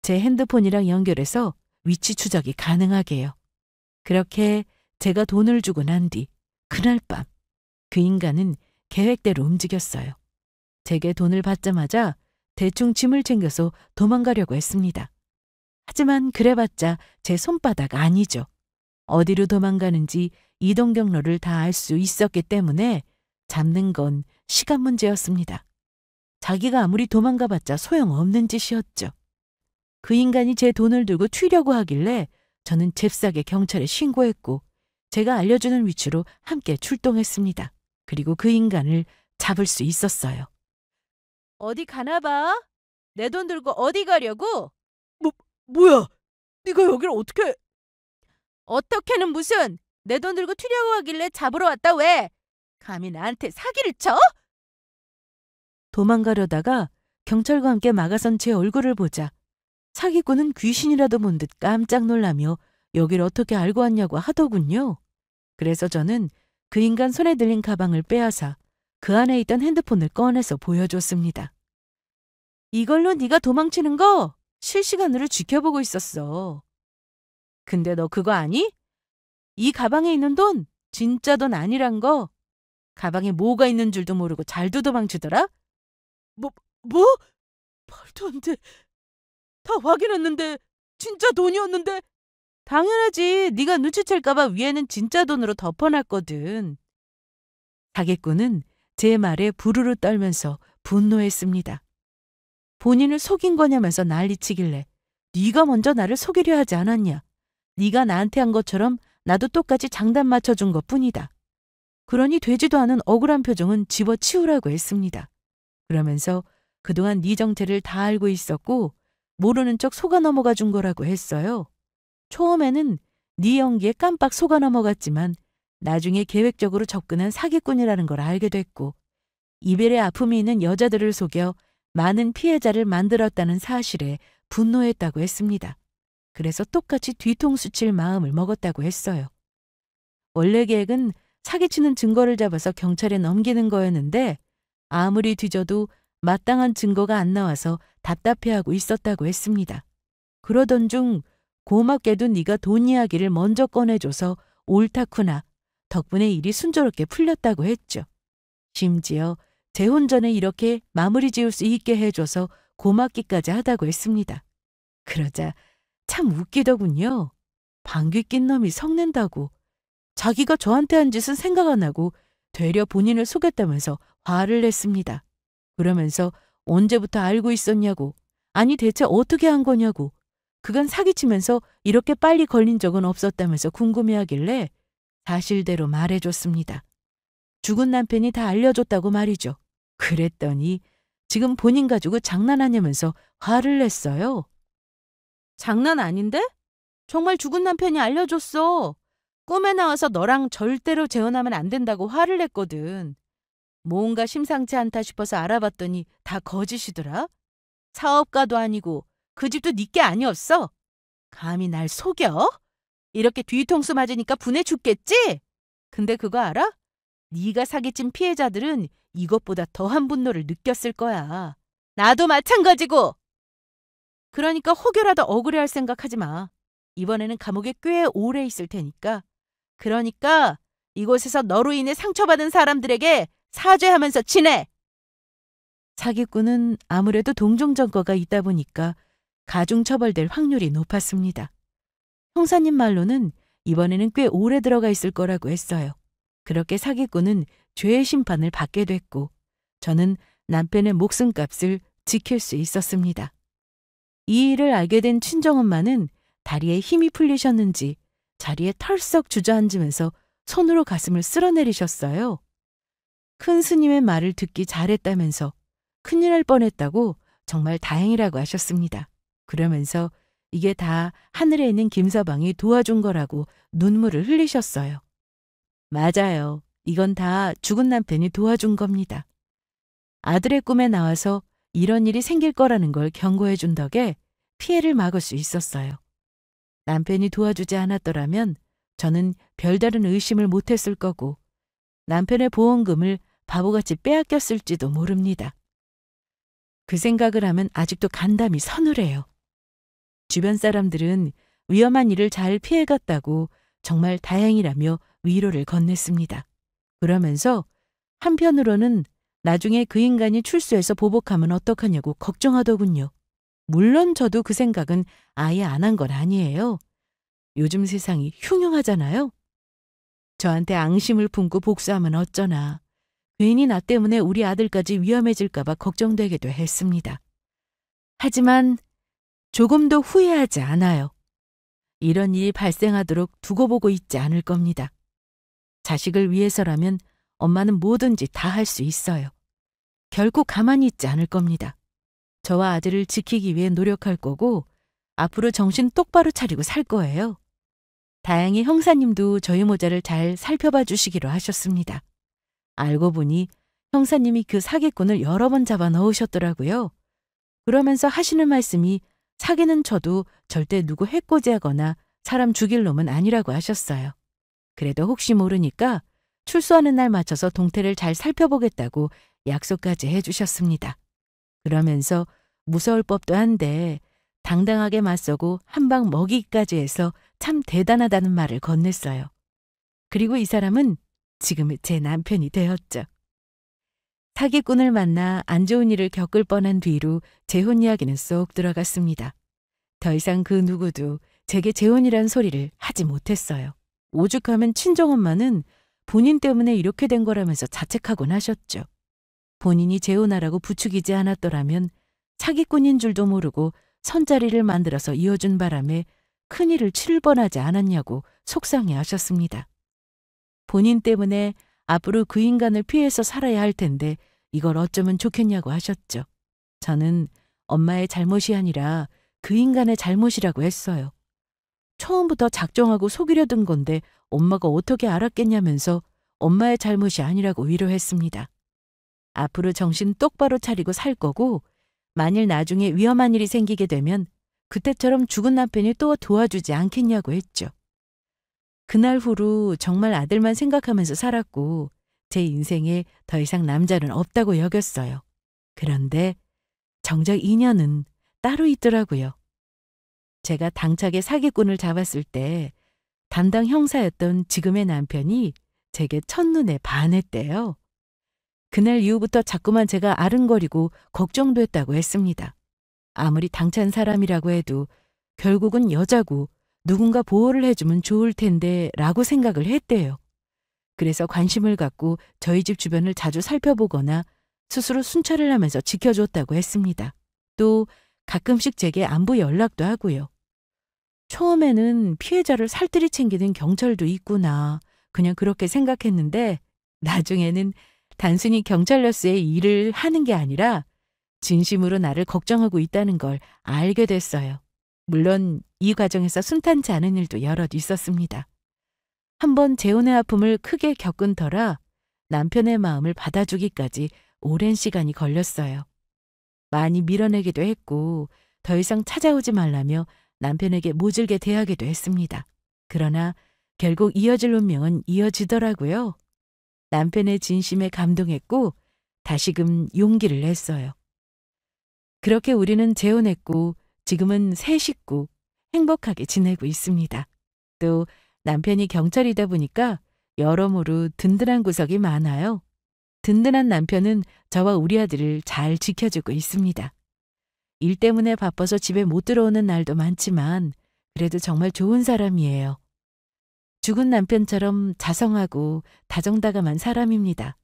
제 핸드폰이랑 연결해서 위치 추적이 가능하게요. 그렇게 제가 돈을 주고 난 뒤 그날 밤 그 인간은 계획대로 움직였어요. 제게 돈을 받자마자 대충 짐을 챙겨서 도망가려고 했습니다. 하지만 그래봤자 제 손바닥 아니죠. 어디로 도망가는지 이동 경로를 다 알 수 있었기 때문에 잡는 건 시간 문제였습니다. 자기가 아무리 도망가봤자 소용없는 짓이었죠. 그 인간이 제 돈을 들고 튀려고 하길래 저는 잽싸게 경찰에 신고했고 제가 알려주는 위치로 함께 출동했습니다. 그리고 그 인간을 잡을 수 있었어요. 어디 가나 봐. 내 돈 들고 어디 가려고? 뭐야? 네가 여길 어떻게... 어떻게는 무슨... 내 돈 들고 튀려고 하길래 잡으러 왔다 왜? 감히 나한테 사기를 쳐? 도망가려다가 경찰과 함께 막아선 제 얼굴을 보자 사기꾼은 귀신이라도 본 듯 깜짝 놀라며 여길 어떻게 알고 왔냐고 하더군요. 그래서 저는 그 인간 손에 들린 가방을 빼앗아 그 안에 있던 핸드폰을 꺼내서 보여줬습니다. 이걸로 네가 도망치는 거 실시간으로 지켜보고 있었어. 근데 너 그거 아니? 이 가방에 있는 돈 진짜 돈 아니란 거. 가방에 뭐가 있는 줄도 모르고 잘도 도망치더라? 뭐? 말도 안 돼. 다 확인했는데 진짜 돈이었는데. 당연하지. 네가 눈치챌까 봐 위에는 진짜 돈으로 덮어놨거든. 사기꾼은 제 말에 부르르 떨면서 분노했습니다. 본인을 속인 거냐면서 난리치길래 네가 먼저 나를 속이려 하지 않았냐. 네가 나한테 한 것처럼 나도 똑같이 장단 맞춰준 것뿐이다. 그러니 되지도 않은 억울한 표정은 집어치우라고 했습니다. 그러면서 그동안 네 정체를 다 알고 있었고 모르는 척 속아 넘어가 준 거라고 했어요. 처음에는 네 연기에 깜빡 속아 넘어갔지만 나중에 계획적으로 접근한 사기꾼이라는 걸 알게 됐고 이별의 아픔이 있는 여자들을 속여 많은 피해자를 만들었다는 사실에 분노했다고 했습니다. 그래서 똑같이 뒤통수 칠 마음을 먹었다고 했어요. 원래 계획은 사기치는 증거를 잡아서 경찰에 넘기는 거였는데 아무리 뒤져도 마땅한 증거가 안 나와서 답답해하고 있었다고 했습니다. 그러던 중 고맙게도 네가 돈 이야기를 먼저 꺼내줘서 옳다구나. 덕분에 일이 순조롭게 풀렸다고 했죠. 심지어 재혼 전에 이렇게 마무리 지을 수 있게 해줘서 고맙기까지 하다고 했습니다. 그러자 참 웃기더군요. 방귀 낀 놈이 성낸다고. 자기가 저한테 한 짓은 생각 안 하고 되려 본인을 속였다면서 화를 냈습니다. 그러면서 언제부터 알고 있었냐고. 아니 대체 어떻게 한 거냐고. 그간 사기치면서 이렇게 빨리 걸린 적은 없었다면서 궁금해하길래 사실대로 말해줬습니다. 죽은 남편이 다 알려줬다고 말이죠. 그랬더니 지금 본인 가지고 장난하냐면서 화를 냈어요. 장난 아닌데? 정말 죽은 남편이 알려줬어. 꿈에 나와서 너랑 절대로 재혼하면 안 된다고 화를 냈거든. 뭔가 심상치 않다 싶어서 알아봤더니 다 거짓이더라. 사업가도 아니고 그 집도 네 게 아니었어. 감히 날 속여? 이렇게 뒤통수 맞으니까 분해 죽겠지? 근데 그거 알아? 네가 사기친 피해자들은 이것보다 더한 분노를 느꼈을 거야. 나도 마찬가지고. 그러니까 혹여라도 억울해할 생각하지 마. 이번에는 감옥에 꽤 오래 있을 테니까. 그러니까 이곳에서 너로 인해 상처받은 사람들에게 사죄하면서 지내. 사기꾼은 아무래도 동종전과가 있다 보니까 가중처벌될 확률이 높았습니다. 형사님 말로는 이번에는 꽤 오래 들어가 있을 거라고 했어요. 그렇게 사기꾼은 죄의 심판을 받게 됐고 저는 남편의 목숨값을 지킬 수 있었습니다. 이 일을 알게 된 친정엄마는 다리에 힘이 풀리셨는지 자리에 털썩 주저앉으면서 손으로 가슴을 쓸어내리셨어요. 큰 스님의 말을 듣기 잘했다면서 큰일 날 뻔했다고 정말 다행이라고 하셨습니다. 그러면서 이게 다 하늘에 있는 김서방이 도와준 거라고 눈물을 흘리셨어요. 맞아요. 이건 다 죽은 남편이 도와준 겁니다. 아들의 꿈에 나와서 이런 일이 생길 거라는 걸 경고해 준 덕에 피해를 막을 수 있었어요. 남편이 도와주지 않았더라면 저는 별다른 의심을 못했을 거고 남편의 보험금을 바보같이 빼앗겼을지도 모릅니다. 그 생각을 하면 아직도 간담이 서늘해요. 주변 사람들은 위험한 일을 잘 피해갔다고 정말 다행이라며 위로를 건넸습니다. 그러면서 한편으로는 나중에 그 인간이 출소해서 보복하면 어떡하냐고 걱정하더군요. 물론 저도 그 생각은 아예 안 한 건 아니에요. 요즘 세상이 흉흉하잖아요. 저한테 앙심을 품고 복수하면 어쩌나. 괜히 나 때문에 우리 아들까지 위험해질까 봐 걱정되기도 했습니다. 하지만 조금도 후회하지 않아요. 이런 일이 발생하도록 두고 보고 있지 않을 겁니다. 자식을 위해서라면 엄마는 뭐든지 다 할 수 있어요. 결코 가만히 있지 않을 겁니다. 저와 아들을 지키기 위해 노력할 거고 앞으로 정신 똑바로 차리고 살 거예요. 다행히 형사님도 저희 모자를 잘 살펴봐 주시기로 하셨습니다. 알고 보니 형사님이 그 사기꾼을 여러 번 잡아 넣으셨더라고요. 그러면서 하시는 말씀이 사기는 쳐도 절대 누구 해코지하거나 사람 죽일 놈은 아니라고 하셨어요. 그래도 혹시 모르니까 출소하는 날 맞춰서 동태를 잘 살펴보겠다고 약속까지 해주셨습니다. 그러면서 무서울 법도 한데 당당하게 맞서고 한 방 먹이기까지 해서 참 대단하다는 말을 건넸어요. 그리고 이 사람은 지금 제 남편이 되었죠. 사기꾼을 만나 안 좋은 일을 겪을 뻔한 뒤로 재혼 이야기는 쏙 들어갔습니다. 더 이상 그 누구도 제게 재혼이란 소리를 하지 못했어요. 오죽하면 친정엄마는 본인 때문에 이렇게 된 거라면서 자책하곤 하셨죠. 본인이 재혼하라고 부추기지 않았더라면 사기꾼인 줄도 모르고 선자리를 만들어서 이어준 바람에 큰일을 치를 뻔하지 않았냐고 속상해 하셨습니다. 본인 때문에 앞으로 그 인간을 피해서 살아야 할 텐데 이걸 어쩌면 좋겠냐고 하셨죠. 저는 엄마의 잘못이 아니라 그 인간의 잘못이라고 했어요. 처음부터 작정하고 속이려 든 건데 엄마가 어떻게 알았겠냐면서 엄마의 잘못이 아니라고 위로했습니다. 앞으로 정신 똑바로 차리고 살 거고 만일 나중에 위험한 일이 생기게 되면 그때처럼 죽은 남편이 또 도와주지 않겠냐고 했죠. 그날 후로 정말 아들만 생각하면서 살았고 제 인생에 더 이상 남자는 없다고 여겼어요. 그런데 정작 인연은 따로 있더라고요. 제가 당차게 사기꾼을 잡았을 때 담당 형사였던 지금의 남편이 제게 첫눈에 반했대요. 그날 이후부터 자꾸만 제가 아른거리고 걱정됐다고 했습니다. 아무리 당찬 사람이라고 해도 결국은 여자고 누군가 보호를 해주면 좋을 텐데 라고 생각을 했대요. 그래서 관심을 갖고 저희 집 주변을 자주 살펴보거나 스스로 순찰을 하면서 지켜줬다고 했습니다. 또 가끔씩 제게 안부 연락도 하고요. 처음에는 피해자를 살뜰히 챙기는 경찰도 있구나 그냥 그렇게 생각했는데 나중에는 단순히 경찰로서의 일을 하는 게 아니라 진심으로 나를 걱정하고 있다는 걸 알게 됐어요. 물론 이 과정에서 순탄치 않은 일도 여럿 있었습니다. 한번 재혼의 아픔을 크게 겪은 터라 남편의 마음을 받아주기까지 오랜 시간이 걸렸어요. 많이 밀어내기도 했고 더 이상 찾아오지 말라며 남편에게 모질게 대하기도 했습니다. 그러나 결국 이어질 운명은 이어지더라고요. 남편의 진심에 감동했고 다시금 용기를 냈어요. 그렇게 우리는 재혼했고 지금은 새 식구 행복하게 지내고 있습니다. 또 남편이 경찰이다 보니까 여러모로 든든한 구석이 많아요. 든든한 남편은 저와 우리 아들을 잘 지켜주고 있습니다. 일 때문에 바빠서 집에 못 들어오는 날도 많지만 그래도 정말 좋은 사람이에요. 죽은 남편처럼 자성하고 다정다감한 사람입니다.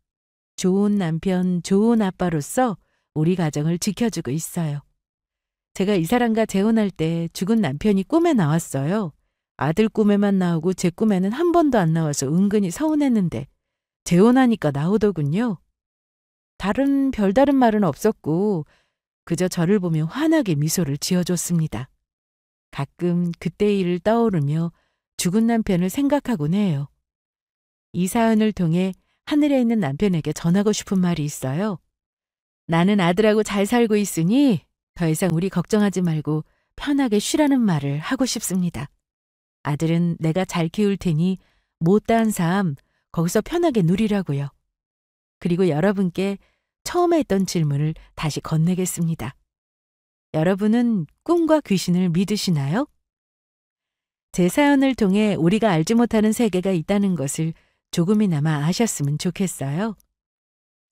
좋은 남편, 좋은 아빠로서 우리 가정을 지켜주고 있어요. 제가 이 사람과 재혼할 때 죽은 남편이 꿈에 나왔어요. 아들 꿈에만 나오고 제 꿈에는 한 번도 안 나와서 은근히 서운했는데 재혼하니까 나오더군요. 별다른 말은 없었고 그저 저를 보며 환하게 미소를 지어줬습니다. 가끔 그때의 일을 떠오르며 죽은 남편을 생각하곤 해요. 이 사연을 통해 하늘에 있는 남편에게 전하고 싶은 말이 있어요. 나는 아들하고 잘 살고 있으니 더 이상 우리 걱정하지 말고 편하게 쉬라는 말을 하고 싶습니다. 아들은 내가 잘 키울 테니 못다한 삶 거기서 편하게 누리라고요. 그리고 여러분께 처음에 했던 질문을 다시 건네겠습니다. 여러분은 꿈과 귀신을 믿으시나요? 제 사연을 통해 우리가 알지 못하는 세계가 있다는 것을 조금이나마 아셨으면 좋겠어요.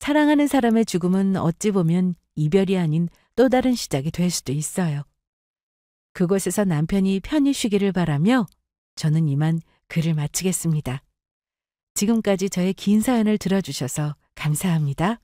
사랑하는 사람의 죽음은 어찌 보면 이별이 아닌 또 다른 시작이 될 수도 있어요. 그곳에서 남편이 편히 쉬기를 바라며 저는 이만 글을 마치겠습니다. 지금까지 저의 긴 사연을 들어주셔서 감사합니다.